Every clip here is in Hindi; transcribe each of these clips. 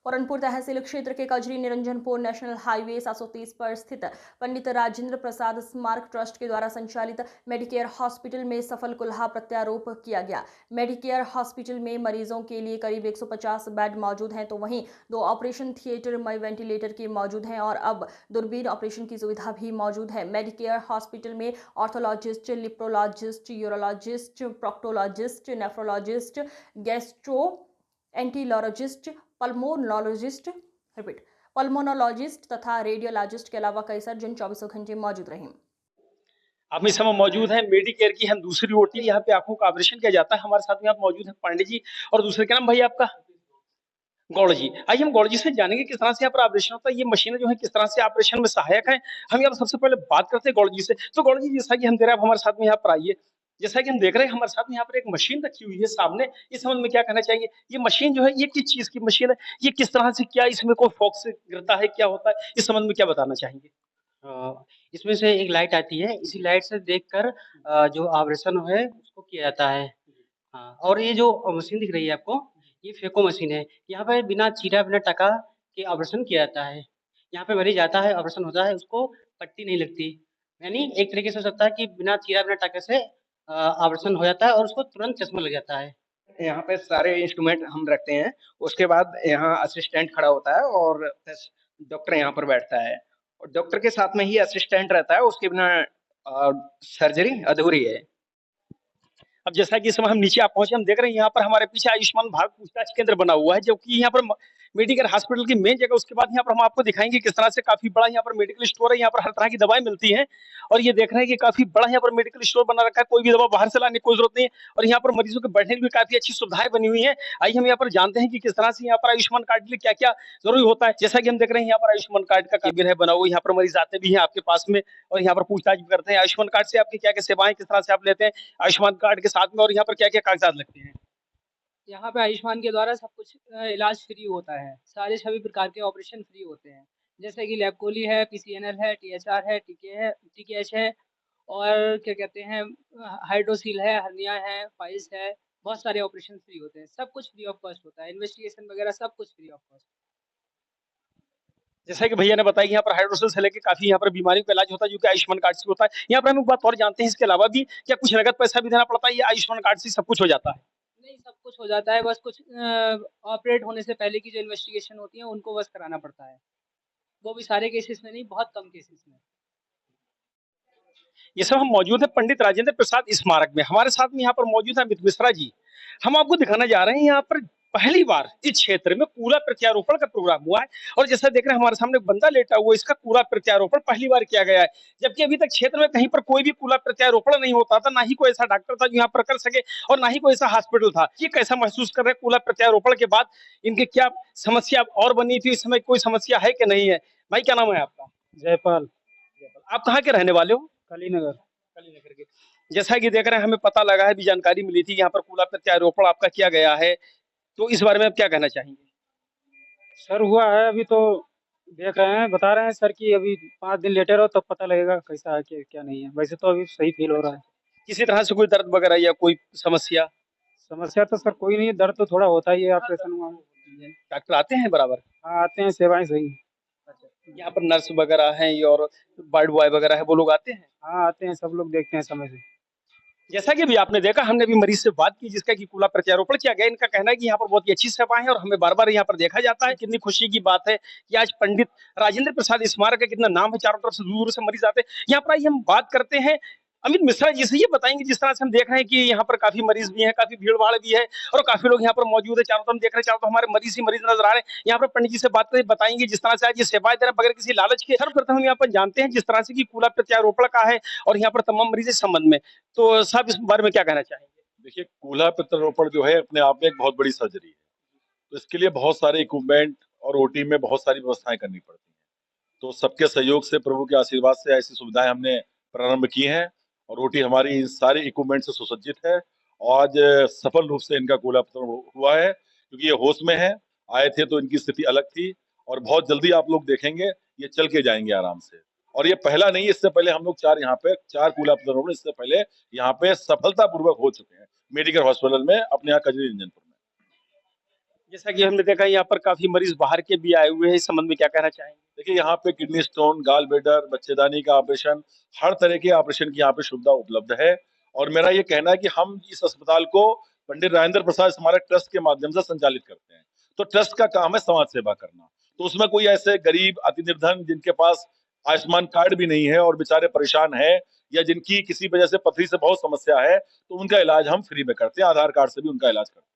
औरनपुर तहसील क्षेत्र के कजरी निरंजनपुर नेशनल हाईवे 730 पर स्थित पंडित राजेंद्र प्रसाद स्मारक ट्रस्ट के द्वारा संचालित मेडिकेयर हॉस्पिटल में सफल कुल्हा प्रत्यारोप किया गया। मेडिकेयर हॉस्पिटल में मरीजों के लिए करीब 150 बेड मौजूद हैं, तो वहीं 2 ऑपरेशन थिएटर मई वेंटिलेटर के मौजूद हैं और अब दूरबीन ऑपरेशन की सुविधा भी मौजूद है। मेडिकेयर हॉस्पिटल में orthologist, leprologist, urologist, proctologist, nephrologist, gastro enterologist, pulmonologist तथा रेडियोलॉजिस्ट के अलावा कई सर्जन 24 घंटे मौजूद रहे। आप इस समय मौजूद हैं मेडिकेयर की हम दूसरी ओटी, यहाँ पे आंखों का ऑपरेशन किया जाता है। हमारे साथ में आप मौजूद हैं पांडे जी, और दूसरे क्या नाम भाई आपका? गौड़ जी। आइए हम गौड़ जी से जानेंगे किस तरह से यहाँ पर ऑपरेशन होता है, ये मशीनें जो है किस तरह से ऑपरेशन में सहायक है। हम यहाँ पर सबसे पहले बात करते हैं गौड़ जी से। तो गौड़ जी, जैसा कि हम दे रहे हैं, आप हमारे साथ में यहाँ पर आइए। जैसा कि हम देख रहे हैं हमारे साथ में यहाँ पर एक मशीन रखी हुई है सामने, इस संबंध में क्या कहना चाहिए? ये मशीन जो है ये किस चीज की मशीन है, ये किस तरह से, क्या इसमें कोई फोकस गिरता है, क्या होता है, इस संबंध में क्या बताना चाहेंगे? इसमें से एक लाइट आती है, इसी लाइट से देखकर जो ऑपरेशन है उसको किया जाता है। हाँ, और ये जो मशीन दिख रही है आपको, ये फेको मशीन है। यहाँ पे बिना चीरा बिना टका के ऑपरेशन किया जाता है। यहाँ पे मरीज आता है, ऑपरेशन होता है, उसको पट्टी नहीं लगती। यानी एक तरीके से हो सकता है कि बिना चीरा बिना टके से ऑपरेशन हो जाता है और उसको तुरंत चश्मा लग जाता है। यहाँ पे सारे इंस्ट्रूमेंट हम रखते हैं, उसके बाद यहाँ असिस्टेंट खड़ा होता है और डॉक्टर यहाँ पर बैठता है और डॉक्टर के साथ में ही असिस्टेंट रहता है, उसके बिना सर्जरी अधूरी है। अब जैसा कि इस समय हम नीचे आप पहुंचे, हम देख रहे हैं यहाँ पर हमारे पीछे आयुष्मान भारत पूछताछ केंद्र बना हुआ है, जो कि यहाँ पर मेडिकल हॉस्पिटल की मेन जगह। उसके बाद यहाँ पर हम आपको दिखाएंगे किस तरह से काफी बड़ा यहाँ पर मेडिकल स्टोर है। यहाँ पर हर तरह की दवाएं मिलती हैं और ये देख रहे हैं कि काफी बड़ा यहाँ पर मेडिकल स्टोर बना रखा है, कोई भी दवा बाहर से लाने की कोई जरूरत नहीं है। और यहाँ पर मरीजों के बैठने की भी काफी अच्छी सुविधाएं बनी हुई है। आइए हम यहाँ पर जानते हैं कि किस तरह से यहाँ पर आयुष्मान कार्ड के लिए क्या क्या जरूरी होता है। जैसा कि हम देख रहे हैं यहाँ पर आयुष्मान कार्ड का केबिन है बना हुआ, यहाँ पर मरीज आते भी हैं आपके पास में और यहाँ पर पूछताछ भी करते हैं आयुष्मान कार्ड से आपकी क्या क्या सेवाएं, किस तरह से आप लेते हैं आयुष्मान कार्ड के साथ में, और यहाँ पर क्या क्या कागजात लगते हैं। यहाँ पे आयुष्मान के द्वारा सब कुछ इलाज फ्री होता है। सारे सभी प्रकार के ऑपरेशन फ्री होते हैं, जैसे कि लैप्कोली है, पीसीएनएल है, टीएचआर है, टीकेएच है, और क्या कहते हैं, हाइड्रोसील है, हर्निया है, फाइल्स है। बहुत सारे ऑपरेशन फ्री होते हैं, सब कुछ फ्री ऑफ कॉस्ट होता है। इन्वेस्टिगेशन वगैरह सब कुछ फ्री ऑफ कॉस्ट। जैसा कि भैया ने बताया कि यहाँ पर हाइड्रोसिल से लेके काफी यहाँ पर बीमारियों का इलाज होता है, जो कि आयुष्मान कार्ड से होता है। यहाँ पर हम एक बात और जानते हैं, इसके अलावा भी क्या कुछ नगद पैसा भी देना पड़ता है, या आयुष्मान कार्ड से सब कुछ हो जाता है? नहीं, सब कुछ हो जाता है, बस कुछ ऑपरेट होने से पहले की जो इन्वेस्टिगेशन होती है उनको बस कराना पड़ता है। वो भी सारे केसेस में नहीं, बहुत कम केसेस में। ये सब हम मौजूद है पंडित राजेंद्र प्रसाद स्मारक में। हमारे साथ में यहाँ पर मौजूद है अमित मिश्रा जी। हम आपको दिखाना जा रहे हैं यहाँ पर पहली बार इस क्षेत्र में कूड़ा प्रत्यारोपण का प्रोग्राम हुआ है। और जैसा देख रहे हैं हमारे सामने एक बंदा लेटा हुआ, इसका कूड़ा प्रत्यारोपण पहली बार किया गया है, जबकि अभी तक क्षेत्र में कहीं पर कोई भी कूड़ा प्रत्यारोपण नहीं होता था, ना ही कोई ऐसा डॉक्टर था जो यहाँ पर कर सके और ना ही कोई ऐसा हॉस्पिटल था। ये कैसा महसूस कर रहे हैं कूड़ा प्रत्यारोपण के बाद? इनके क्या समस्या और बनी थी, इस समय कोई समस्या है कि नहीं है? भाई क्या नाम है आपका? जयपाल। आप कहाँ के रहने वाले हो? कलीनगर। कलीनगर के। जैसा कि देख रहे हैं हमें पता लगा है, भी जानकारी मिली थी, यहाँ पर कूड़ा प्रत्यारोपण आपका किया गया है, तो इस बारे में आप क्या कहना चाहेंगे? सर हुआ है, अभी तो देख रहे हैं, बता रहे हैं सर कि अभी 5 दिन लेटे रहो तब पता लगेगा कैसा है क्या नहीं है। वैसे तो अभी सही फील हो रहा है। किसी तरह से कोई दर्द वगैरह या कोई समस्या? समस्या तो सर कोई नहीं है, दर्द तो थोड़ा होता ही है, ऑपरेशन हुआ है। डॉक्टर आते हैं बराबर? हाँ आते हैं, सेवाएं सही हैं। यहाँ पर नर्स वगैरह हैं और वार्ड बॉय वगैरह है, वो लोग आते हैं? हाँ आते हैं, सब लोग देखते हैं समय से। जैसा कि भी आपने देखा, हमने भी मरीज से बात की जिसका कि कूड़ा प्रत्यारोपण किया गया। इनका कहना है कि यहाँ पर बहुत ही अच्छी सेवाएं हैं और हमें बार बार यहाँ पर देखा जाता है। कितनी खुशी की बात है कि आज पंडित राजेंद्र प्रसाद स्मारक का कितना नाम है, चारों तरफ से दूर दूर से मरीज आते हैं। यहाँ पर आइए हम बात करते हैं अमित मिश्रा जी से, ये बताएंगे जिस तरह से हम देख रहे हैं कि यहाँ पर काफी मरीज भी हैं, काफी भीड़ भाड़ भी है और काफी लोग यहाँ पर मौजूद है। चारों तरफ देख रहे हैं, चारों तरफ हमारे मरीज ही मरीज नजर आ रहे हैं। यहाँ पर पंडित जी से बात करें, बताएंगे जिस तरह से आज ये सेवाएं दे रहे हैं बगैर किसी लालच के। सर्वप्रथम हम यहाँ पर जानते हैं जिस तरह से कि कूड़ा प्रत्यारोपण का है और यहाँ पर तमाम मरीज इस संबंध में, तो साहब इस बारे में क्या कहना चाहेंगे? देखिए, कूल्हा प्रत्यारोपण जो है अपने आप में एक बहुत बड़ी सर्जरी है, तो इसके लिए बहुत सारे इक्विपमेंट और ओटी में बहुत सारी व्यवस्थाएं करनी पड़ती हैं। तो सबके सहयोग से, प्रभु के आशीर्वाद से ऐसी सुविधाएं हमने प्रारंभ की हैं और ओटी हमारी सारे इक्विपमेंट से सुसज्जित है। आज सफल रूप से इनका कूल्हा प्रत्यारोपण हुआ है, क्योंकि ये होश में है। आए थे तो इनकी स्थिति अलग थी और बहुत जल्दी आप लोग देखेंगे ये चल के जाएंगे आराम से। और ये पहला नहीं, इससे पहले हम लोग चार कूल्हा प्रत्यारोपण इससे पहले यहाँ पे सफलतापूर्वक हो चुके हैं मेडिकल हॉस्पिटल में, अपने यहाँ कजरी निरंजनपुर में। जैसा कि हमने देखा यहाँ पर काफी मरीज बाहर के भी आए हुए हैं, इस संबंध में क्या कहना चाहेंगे? देखिए यहाँ पे किडनी स्टोन, गाल ब्लैडर, बच्चेदानी का ऑपरेशन, हर तरह के ऑपरेशन की यहाँ पे सुविधा उपलब्ध है। और मेरा ये कहना है कि हम इस अस्पताल को पंडित राजेंद्र प्रसाद स्मारक ट्रस्ट के माध्यम से संचालित करते हैं। तो ट्रस्ट का काम है समाज सेवा करना। तो उसमें कोई ऐसे गरीब, अति निर्धन जिनके पास आयुष्मान कार्ड भी नहीं है और बेचारे परेशान है, या जिनकी किसी वजह से पथरी से बहुत समस्या है, तो उनका इलाज हम फ्री में करते हैं। आधार कार्ड से भी उनका इलाज करते हैं।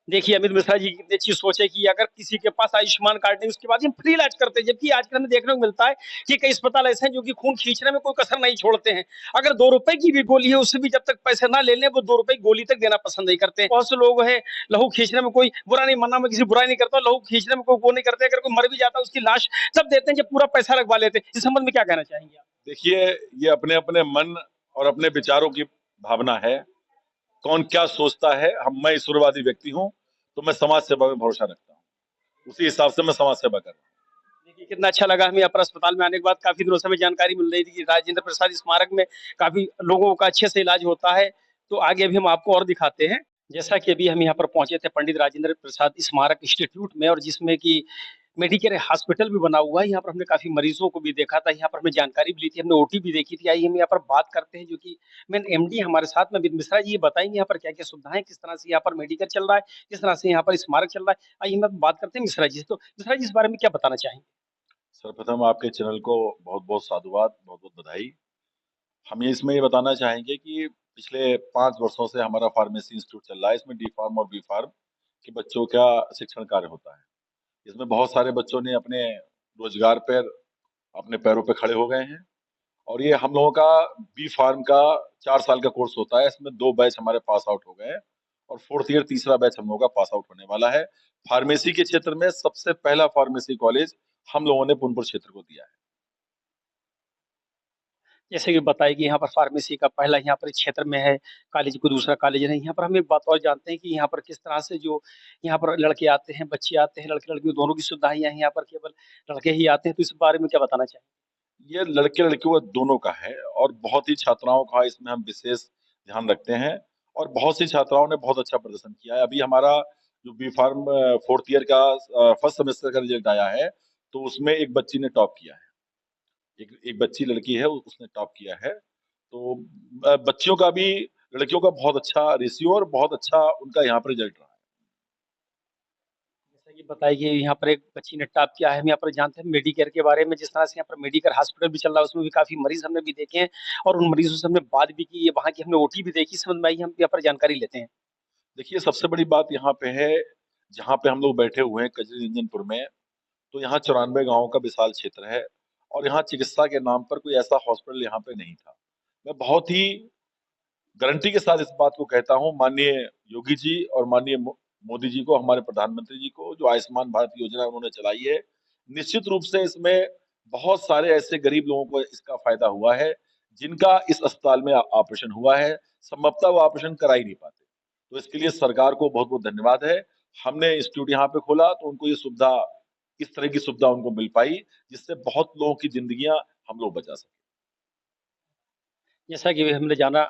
देखिए अमित मिश्रा जी कितनी अच्छी सोच है कि अगर किसी के पास आयुष्मान कार्ड नहीं उसके बाद हम फ्री इलाज करते हैं, जबकि आजकल हमें देखने को मिलता है कि कई अस्पताल ऐसे हैं जो कि खून खींचने में कोई कसर नहीं छोड़ते हैं। अगर 2 रुपए की भी गोली है उससे भी जब तक पैसे ना ले लें वो 2 रुपए की गोली तक देना पसंद नहीं करते हैं। बहुत से लोग हैं लहू खींचने में कोई बुरा नहीं, मानना मैं किसी बुराई नहीं करता, लहू खींचने में कोई वो नहीं करते। अगर कोई मर भी जाता है उसकी लाश तब देते हैं जब पूरा पैसा लगवा लेते हैं। इस संबंध में क्या कहना चाहेंगे आप? देखिए ये अपने अपने मन और अपने विचारों की भावना है, कौन क्या सोचता है। मैं ईश्वरवादी व्यक्ति हूँ, तो मैं समाज सेवा में भरोसा रखता हूँ, उसी हिसाब से मैं समाज सेवा कर रहा हूँ। देखिए कितना अच्छा लगा हमें यहाँ पर अस्पताल में आने के बाद। काफी दिनों से हमें जानकारी मिल रही थी कि राजेंद्र प्रसाद स्मारक में काफी लोगों का अच्छे से इलाज होता है। तो आगे भी हम आपको और दिखाते हैं। जैसा कि अभी हम यहाँ पर पहुंचे थे पंडित राजेंद्र प्रसाद स्मारक इंस्टीट्यूट में, और जिसमें कि मेडिकेयर हॉस्पिटल भी बना हुआ है। यहाँ पर हमने काफी मरीजों को भी देखा था, यहाँ पर हमें जानकारी भी ली थी, हमने ओटी भी देखी थी। आइए हम यहाँ पर बात करते हैं जो कि मेन एमडी हमारे साथ में अमित मिश्रा जी, ये बताएंगे यहाँ पर क्या क्या सुविधाएं, किस तरह से यहाँ पर मेडिकल चल रहा है, किस तरह से यहाँ पर स्मारक चल रहा है। आइए हम बात करते हैं मिश्रा जी से। तो मिश्रा जी इस बारे में क्या बताना चाहेंगे? सर्वप्रथम आपके चैनल को बहुत बहुत साधुवाद, बहुत बहुत बधाई। हम इसमें ये बताना चाहेंगे कि पिछले 5 वर्षों से हमारा फार्मेसी इंस्टीट्यूट चल रहा है। इसमें डी फार्म और बी फार्म के बच्चों का शिक्षण कार्य होता है। इसमें बहुत सारे बच्चों ने अपने रोजगार पर अपने पैरों पे खड़े हो गए हैं। और ये हम लोगों का बी फार्म का 4 साल का कोर्स होता है। इसमें 2 बैच हमारे पास आउट हो गए हैं और 4th ईयर तीसरा बैच हम लोगों का पास आउट होने वाला है। फार्मेसी के क्षेत्र में सबसे पहला फार्मेसी कॉलेज हम लोगों ने पुनपुर क्षेत्र को दिया है। जैसे कि बताया कि यहाँ पर फार्मेसी का पहला यहाँ पर इस क्षेत्र में है कॉलेज, कोई दूसरा कॉलेज नहीं। यहाँ पर हम एक बात और जानते हैं कि यहाँ पर किस तरह से जो यहाँ पर लड़के आते हैं, बच्चे आते हैं, लड़के लड़कियों दोनों की सुविधाएं हैं। यहाँ पर केवल लड़के ही आते हैं, तो इस बारे में क्या बताना चाहिए? ये लड़के लड़कियों का दोनों का है और बहुत ही छात्राओं का इसमें हम विशेष ध्यान रखते हैं और बहुत सी छात्राओं ने बहुत अच्छा प्रदर्शन किया है। अभी हमारा जो बी फार्म 4th ईयर का फर्स्ट सेमेस्टर का रिजल्ट आया है, तो उसमें एक बच्ची ने टॉप किया है। एक बच्ची लड़की है, उसने टॉप किया है। तो बच्चियों का भी लड़कियों का बहुत अच्छा रेशियो और बहुत अच्छा उनका यहाँ पर रिजल्ट रहा है। जैसा कि बताइए कि यहाँ पर एक बच्ची ने टॉप किया है। हम यहाँ पर जानते हैं मेडिकेयर के बारे में, जिस तरह से यहाँ पर मेडिकेयर हॉस्पिटल भी चल रहा है उसमें भी काफी मरीज हमने भी देखे हैं और उन मरीजों से हमने बात भी की है। वहाँ की हमने ओटी भी देखी, समझ में आई। हम यहाँ पर जानकारी लेते हैं। देखिए सबसे बड़ी बात यहाँ पे है, जहाँ पे हम लोग बैठे हुए हैं कजरी रंजनपुर में, तो यहाँ 94 गांवों का विशाल क्षेत्र है और यहाँ चिकित्सा के नाम पर कोई ऐसा हॉस्पिटल यहाँ पे नहीं था। मैं बहुत ही गारंटी के साथ इस बात को कहता हूँ, माननीय योगी जी और माननीय मोदी जी को, हमारे प्रधानमंत्री जी को, जो आयुष्मान भारत योजना उन्होंने चलाई है, निश्चित रूप से इसमें बहुत सारे ऐसे गरीब लोगों को इसका फायदा हुआ है जिनका इस अस्पताल में ऑपरेशन हुआ है। संभवतः वो ऑपरेशन करा ही नहीं पाते। तो इसके लिए सरकार को बहुत बहुत धन्यवाद है। हमने इंस्टीट्यूट यहाँ पे खोला तो उनको ये सुविधा, इस तरह की सुविधा उनको मिल पाई, जिससे बहुत लोगों की जिंदगियां हम लोग बचा सके। जैसा कि हमने जाना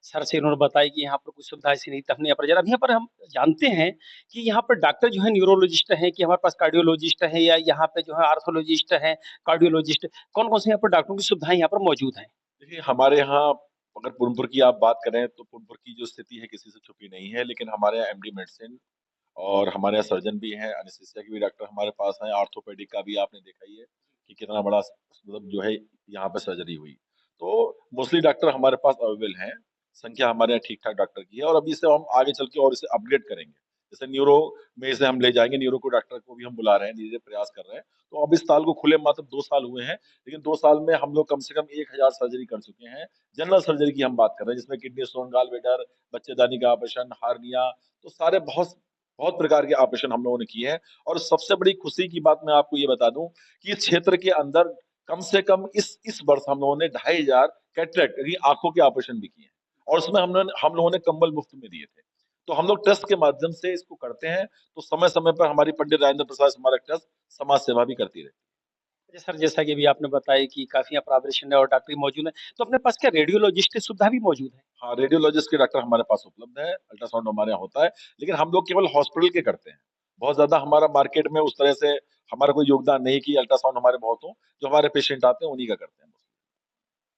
सर से, उन्होंने बताया कि यहाँ पर कुछ सुविधा ऐसी नहीं थी, हमने यहाँ पर जाना। अब यहाँ पर हम जानते हैं कि यहाँ पर डॉक्टर जो है न्यूरोलॉजिस्ट हैं, कि हमारे पास कार्डियोलॉजिस्ट है, या यहाँ पे जो है आर्थोलॉजिस्ट है, कार्डियोलॉजिस्ट, कौन कौन से यहाँ पर डॉक्टरों की सुविधाएं यहाँ पर मौजूद हैं? देखिए हमारे यहाँ अगर पुरनपुर की आप बात करें तो पुरनपुर की जो स्थिति है किसी से छुपी नहीं है, लेकिन हमारे यहाँ एमडी मेडिसिन और हमारे यहाँ सर्जन भी हैं, एनेस्थीसिया के भी डॉक्टर हमारे पास हैं, आर्थोपेडिक का भी आपने देखा ही है कि कितना बड़ा मतलब जो है यहाँ पे सर्जरी हुई। तो मोस्टली डॉक्टर हमारे पास अवेलेबल हैं, संख्या हमारे यहाँ ठीक ठाक डॉक्टर की है और अभी से हम आगे चल के और इसे अपग्रेड करेंगे। जैसे न्यूरो में इसे हम ले जाएंगे, न्यूरो को डॉक्टर को भी हम बुला रहे हैं, धीरे धीरे प्रयास कर रहे हैं। तो अब इस साल को खुले मात्र 2 साल हुए हैं, लेकिन 2 साल में हम लोग कम से कम 1000 सर्जरी कर चुके हैं। जनरल सर्जरी की हम बात कर रहे हैं, जिसमें किडनी स्टोन, गाल ब्लैडर, बच्चेदानी का ऑपरेशन, हार्निया, तो सारे बहुत बहुत प्रकार के ऑपरेशन हम लोगों ने किए हैं। और सबसे बड़ी खुशी की बात मैं आपको ये बता दूं कि इस क्षेत्र के अंदर कम से कम इस वर्ष हम लोगों ने 2500 कैटरेक्ट यानी आंखों के ऑपरेशन भी किए हैं और उसमें हम लोगों ने कंबल मुफ्त में दिए थे। तो हम लोग ट्रस्ट के माध्यम से इसको करते हैं। तो समय समय पर हमारी पंडित राजेंद्र प्रसाद स्मारक ट्रस्ट समाज सेवा भी करती रहती है। अच्छा सर, जैसा कि अभी आपने बताया कि काफ़ी यहाँ पर ऑपरेशन है और डॉक्टर भी मौजूद हैं, तो अपने पास क्या रेडियोलॉजिस्ट की सुविधा भी मौजूद है? हाँ, रेडियोलॉजिस्ट के डॉक्टर हमारे पास उपलब्ध है, अल्ट्रासाउंड हमारे यहाँ होता है, लेकिन हम लोग केवल हॉस्पिटल के करते हैं। बहुत ज़्यादा हमारा मार्केट में उस तरह से हमारा कोई योगदान नहीं कि अल्ट्रासाउंड हमारे बहुत हों, जो हमारे पेशेंट आते हैं उन्हीं का करते हैं।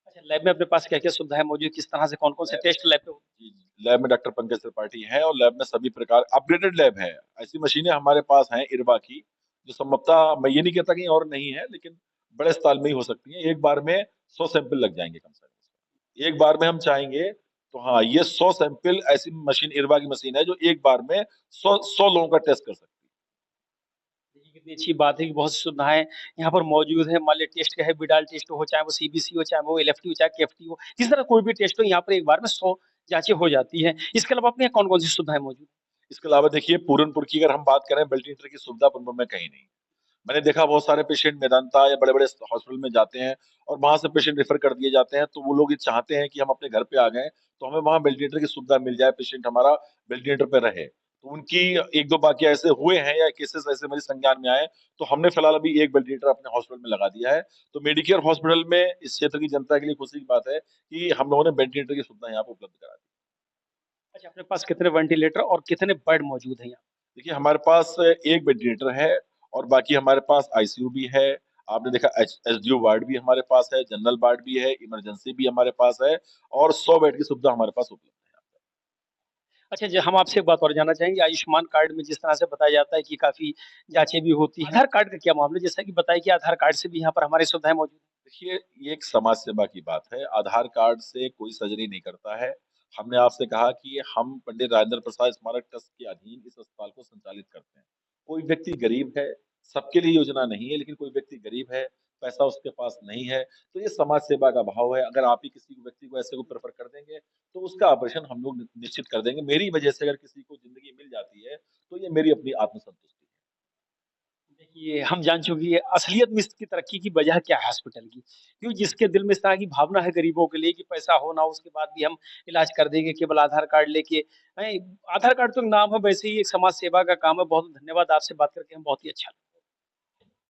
अच्छा, लैब में अपने पास क्या-क्या सुविधाएँ मौजूद, किस तरह से कौन-कौन से लैब टेस्ट लैब पे होते जी, जी। लैब में डॉक्टर पंकज त्रिपाठी हैं और लैब में सभी प्रकार अपग्रेडेड लैब है। ऐसी मशीनें हमारे पास हैं इरबा की, जो संभवतः मैं ये नहीं कहता कहीं और नहीं है, लेकिन बड़े अस्पताल में ही हो सकती हैं। एक बार में 100 सैंपल लग जाएँगे कम से कम। एक बार में हम चाहेंगे तो हाँ, ये 100 सैंपल ऐसी मशीन इरबा की मशीन है जो एक बार में 100 लोगों का टेस्ट कर सकती है। देखिए, कितनी अच्छी बात है कि बहुत सी सुविधाएँ यहाँ पर मौजूद हैं। मान लीजिए टेस्ट क्या है, विडाल टेस्ट हो, चाहे वो सीबीसी हो, चाहे वो एलएफटी हो, चाहे केएफटी हो, किसी तरह कोई भी टेस्ट हो, यहाँ पर एक बार में 100 जाँचें हो जाती हैं। इसके अलावा अपने यहाँ कौन-कौन सी सुविधाएँ मौजूद हैं? इसके अलावा देखिए पूरनपुर की अगर हम बात करें वेंटिलेटर की सुविधा पूरनपुर में कहीं नहीं। मैंने देखा बहुत सारे पेशेंट मेदांता या बड़े-बड़े हॉस्पिटल में जाते हैं और वहाँ से पेशेंट रेफर कर दिए जाते हैं, तो वो लोग ये चाहते हैं कि हम अपने घर पे आ गए, तो हमें वहाँ वेंटिलेटर की सुविधा मिल जाए, पेशेंट हमारा वेंटिलेटर पे रहे। तो उनकी 1-2 वाकया ऐसे हुए हैं या केसेस ऐसे मेरे संज्ञान में आए, तो हमने फिलहाल अभी एक वेंटिलेटर अपने हॉस्पिटल में लगा दिया है। तो मेडिकेयर हॉस्पिटल में इस क्षेत्र की जनता के लिए खुशी की बात है कि हम लोगों ने वेंटिलेटर की सुविधा यहाँ पे उपलब्ध करा दी। अच्छा, अपने पास कितने वेंटिलेटर और कितने बेड मौजूद हैं यहाँ? देखिए हमारे पास एक वेंटिलेटर है और बाकी हमारे पास आईसीयू भी है। आपने देखा एचडीयू वार्ड भी हमारे पास है, जनरल वार्ड भी है, इमरजेंसी भी हमारे पास है और 100 बेड की सुविधा हमारे पास उपलब्ध है। अच्छा, जी हम आपसे एक बात और जानना चाहेंगे, आयुष्मान कार्ड में जिस तरह से बताया जाता है कि काफ़ी जाँचें भी होती हैं, आधार कार्ड का क्या मामला है? जैसा कि बताया कि आधार कार्ड से भी यहाँ पर हमारी सुविधाएँ मौजूद हैं। देखिए, ये एक समाज सेवा की बात है। आधार कार्ड से कोई सर्जरी नहीं करता है। हमने आपसे कहा कि हम पंडित राजेंद्र प्रसाद स्मारक ट्रस्ट के अधीन इस अस्पताल को संचालित करते हैं। कोई व्यक्ति गरीब है, सबके लिए योजना नहीं है, लेकिन कोई व्यक्ति गरीब है, पैसा उसके पास नहीं है, तो ये समाज सेवा का भाव है। अगर आप ही किसी व्यक्ति को ऐसे को प्रेफ़र कर देंगे, तो उसका ऑपरेशन हम लोग निश्चित कर देंगे। मेरी वजह से अगर किसी को ज़िंदगी मिल जाती है, तो ये मेरी अपनी आत्मसंतुष्टि है। देखिए, हम जान चुके हैं असलियत में इसकी तरक्की की वजह क्या है हॉस्पिटल की। क्यों जिसके दिल में इस तरह की भावना है गरीबों के लिए कि पैसा हो ना हो उसके बाद भी हम इलाज कर देंगे केवल आधार कार्ड लेके। नहीं, आधार कार्ड तो एक नाम है वैसे ही एक समाज सेवा का काम है। बहुत धन्यवाद आपसे बात करके हमें बहुत ही अच्छा लगा।